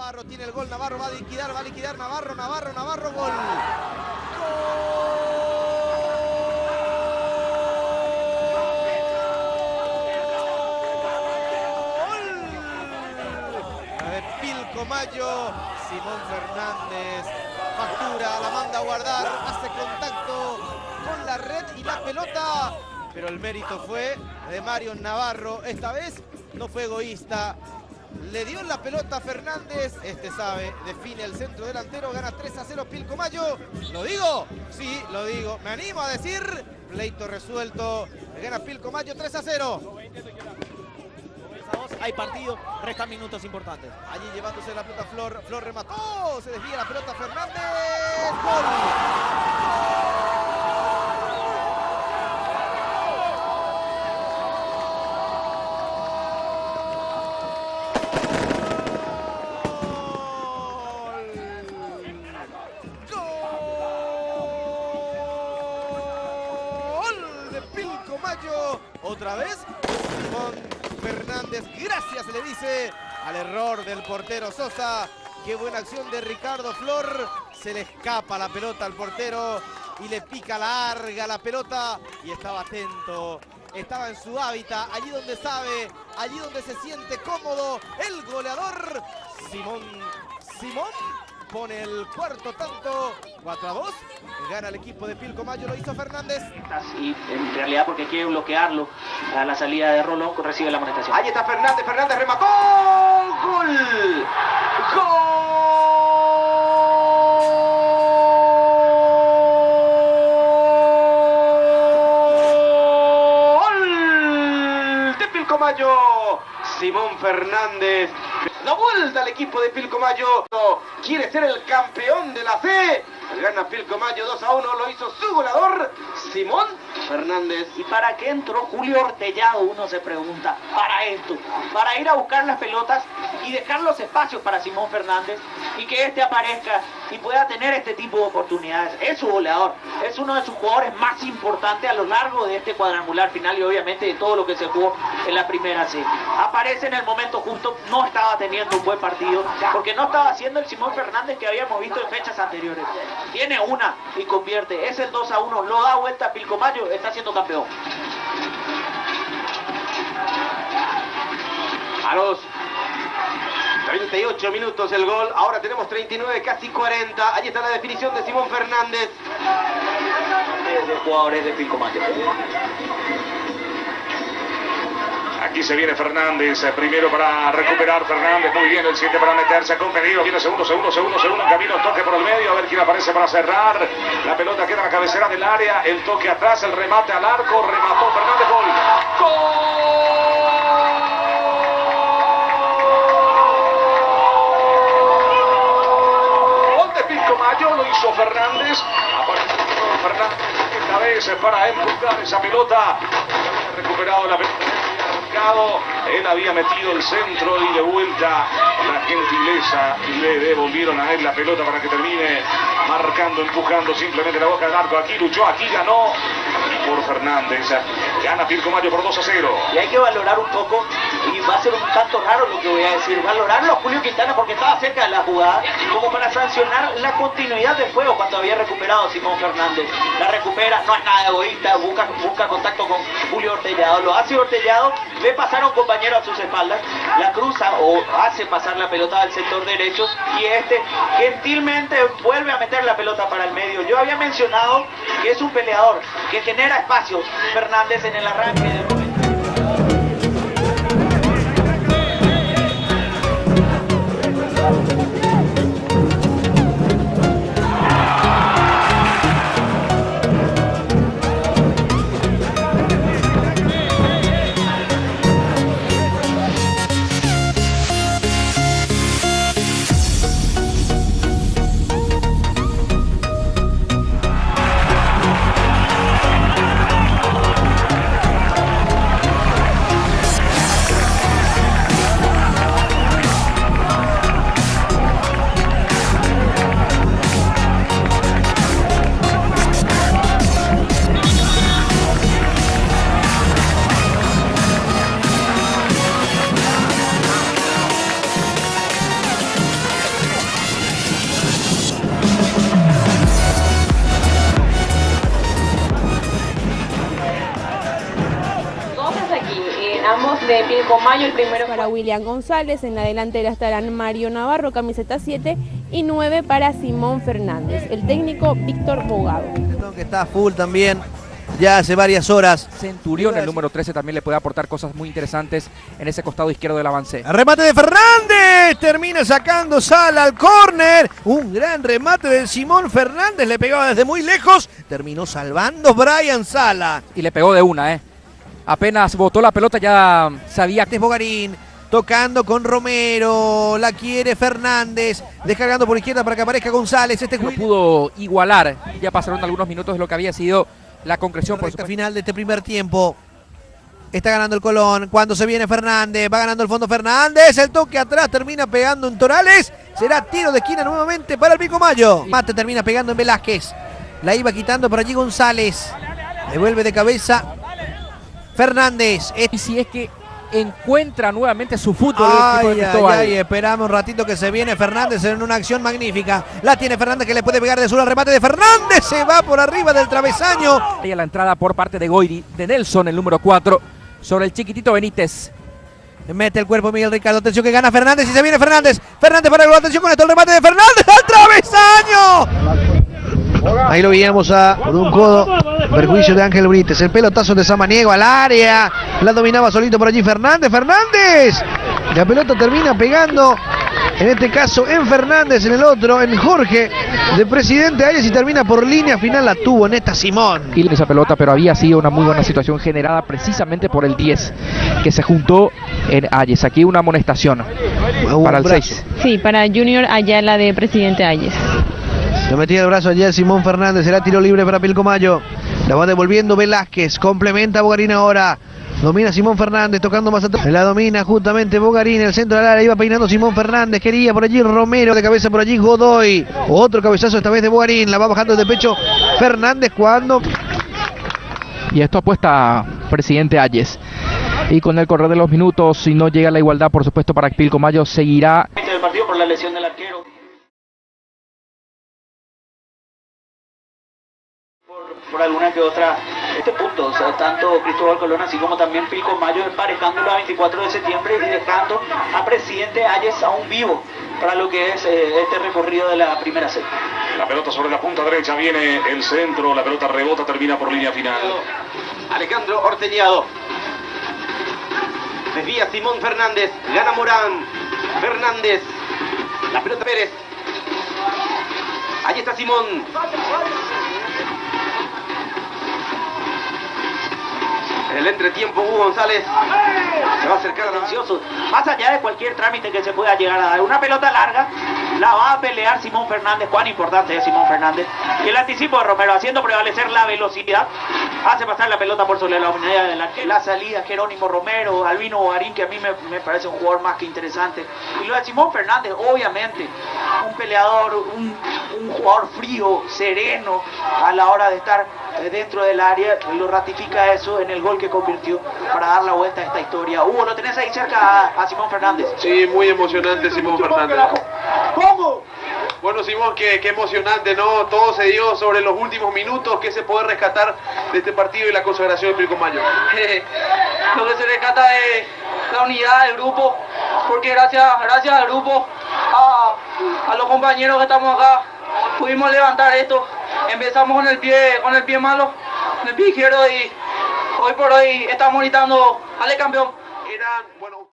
Navarro tiene el gol, Navarro va a liquidar Navarro, gol. De Pilcomayo, Simón Fernández factura, la manda a guardar, hace contacto con la red y la pelota, pero el mérito fue de Marion Navarro. Esta vez no fue egoísta, le dio la pelota a Fernández, sabe, define el centro delantero, gana 3-0 Pilcomayo. ¿Lo digo? Sí, lo digo, me animo a decir, pleito resuelto, gana Pilcomayo 3-0. Hay partido, restan minutos importantes. Allí llevándose la pelota Flor remató, se desvía la pelota Fernández, gol. Gol de Pilcomayo, otra vez Simón Fernández, gracias le dice al error del portero Sosa. Qué buena acción de Ricardo Flor, se le escapa la pelota al portero y le pica larga la pelota y estaba atento, estaba en su hábitat, allí donde sabe, allí donde se siente cómodo, el goleador Simón pone el cuarto tanto, 4-2, gana el equipo de Pilcomayo, lo hizo Fernández. Y en realidad porque quiere bloquearlo a la salida de Rolón, recibe la amonestación. Ahí está Fernández remató, gol, gol de Pilcomayo, Simón Fernández. La vuelta al equipo de Pilcomayo, quiere ser el campeón de la C. Gana Pilcomayo 2-1, lo hizo su goleador, Simón Fernández. ¿Y para qué entró Julio Ortellado? Uno se pregunta. Para esto, para ir a buscar las pelotas y dejar los espacios para Simón Fernández y que este aparezca y pueda tener este tipo de oportunidades. Es su goleador, es uno de sus jugadores más importantes a lo largo de este cuadrangular final y obviamente de todo lo que se jugó en la primera C. Aparece en el momento justo, no estaba teniendo un buen partido porque no estaba haciendo el Simón Fernández que habíamos visto en fechas anteriores. Tiene una y convierte, es el 2-1, lo da vuelta a Pilcomayo, está siendo campeón. A los 38 minutos el gol, ahora tenemos 39, casi 40, allí está la definición de Simón Fernández. De jugadores de Pilcomayo. Aquí se viene Fernández, primero para recuperar Fernández, muy bien el 7 para meterse con peligro, viene segundo, camino, toque por el medio, a ver quién aparece para cerrar, la pelota queda en la cabecera del área, el toque atrás, el remate al arco, remató Fernández, gol de Pilcomayo, lo hizo Fernández, apareció Fernández esta vez para empujar esa pelota, recuperado la pelota. Él había metido el centro y de vuelta la gentileza le devolvieron a él la pelota para que termine marcando, empujando simplemente la boca del arco. Aquí luchó, aquí ganó y por Fernández gana Pilcomayo por 2-0. Y hay que valorar un poco, y va a ser un tanto raro lo que voy a decir, valorarlo a Julio Quintana porque estaba cerca de la jugada, como para sancionar la continuidad del juego cuando había recuperado Simón Fernández. La recupera, no es nada egoísta, busca contacto con Julio Ortellado, lo hace Ortellado, ve pasar a un compañero a sus espaldas, la cruza o hace pasar la pelota al sector derecho y gentilmente vuelve a meter la pelota para el medio. Yo había mencionado que es un peleador que genera espacios, Fernández en el arranque del momento. Pilcomayo, el primero para William González. En la delantera estarán Mario Navarro, camiseta 7, y 9 para Simón Fernández. El técnico Víctor Bogado. Que está full también, ya hace varias horas. Centurión, el número 13, también le puede aportar cosas muy interesantes en ese costado izquierdo del avance. Remate de Fernández, termina sacando Sala al córner. Un gran remate de Simón Fernández, le pegaba desde muy lejos, terminó salvando Brian Sala. Y le pegó de una, Apenas botó la pelota ya sabía que... Bogarín tocando con Romero, la quiere Fernández, descargando por izquierda para que aparezca González. No pudo igualar, ya pasaron algunos minutos de lo que había sido la concreción por el final de este primer tiempo. Está ganando el Colón, cuando se viene Fernández, va ganando el fondo Fernández, el toque atrás termina pegando en Torales, será tiro de esquina nuevamente para el Pilcomayo. Mate termina pegando en Velázquez, la iba quitando por allí González, devuelve de cabeza Fernández. Y si es que encuentra nuevamente su fútbol. Esperamos un ratito que se viene Fernández en una acción magnífica. La tiene Fernández, que le puede pegar de sur al remate de Fernández. Se va por arriba del travesaño. Y a la entrada por parte de Goiri, de Nelson, el número 4, sobre el chiquitito Benítez. Mete el cuerpo Miguel Ricardo. Atención que gana Fernández y se viene Fernández. Fernández para el gol. Atención con esto, el remate de Fernández al travesaño. Ahí lo veíamos por un codo, perjuicio de Ángel Brites. El pelotazo de Samaniego al área, la dominaba solito por allí Fernández. La pelota termina pegando, en este caso en Fernández, en el otro, en Jorge, de Presidente Ayes, y termina por línea final, la tuvo en esta Simón. Y esa pelota, pero había sido una muy buena situación generada precisamente por el 10, que se juntó en Ayes. Aquí una amonestación para el 6. Sí, para Junior Ayala de Presidente Ayes. Le metía el brazo allá Simón Fernández, será tiro libre para Pilcomayo. La va devolviendo Velázquez, complementa Bogarín ahora. Domina Simón Fernández, tocando más atrás. La domina justamente Bogarín, el centro del área, iba peinando Simón Fernández. Quería por allí Romero, de cabeza por allí Godoy. Otro cabezazo esta vez de Bogarín, la va bajando de pecho Fernández cuando... Y esto apuesta Presidente Ayes. Y con el correr de los minutos, si no llega la igualdad, por supuesto, para Pilcomayo seguirá... ...el partido por la lesión del arquero. Por alguna que otra puntos, tanto Cristóbal Colón así como también Pilcomayo emparejándolo a 24 de septiembre y dejando a Presidente Ayes aún vivo para lo que es este recorrido de la primera serie. La pelota sobre la punta derecha, viene el centro, la pelota rebota, termina por línea final. Alejandro Orteñado. Desvía Simón Fernández, gana Morán. Fernández, la pelota Pérez. Allí está Simón. En el entretiempo Hugo González se va a acercar ansioso, más allá de cualquier trámite que se pueda llegar a dar. Una pelota larga la va a pelear Simón Fernández. Cuán importante es Simón Fernández. Y el anticipo de Romero, haciendo prevalecer la velocidad, hace pasar la pelota por sobre la unidad del arquero. La salida Jerónimo Romero, Albino Bogarín, que a mí me parece un jugador más que interesante. Y lo de Simón Fernández, obviamente, un peleador, un jugador frío, sereno a la hora de estar dentro del área. Lo ratifica eso en el gol que convirtió para dar la vuelta a esta historia. Hugo, ¿lo tenés ahí cerca a Simón Fernández? Sí, muy emocionante Simón Fernández. ¿Cómo? Bueno, Simón, qué emocionante, ¿no? Todo se dio sobre los últimos minutos. ¿Qué se puede rescatar de este partido y la consagración de Pilcomayo? Lo que se rescata es la unidad del grupo, porque gracias al grupo, a los compañeros que estamos acá, pudimos levantar esto. Empezamos con el pie malo, con el pie izquierdo, y hoy por hoy estamos gritando, ¡ale campeón! Eran, bueno...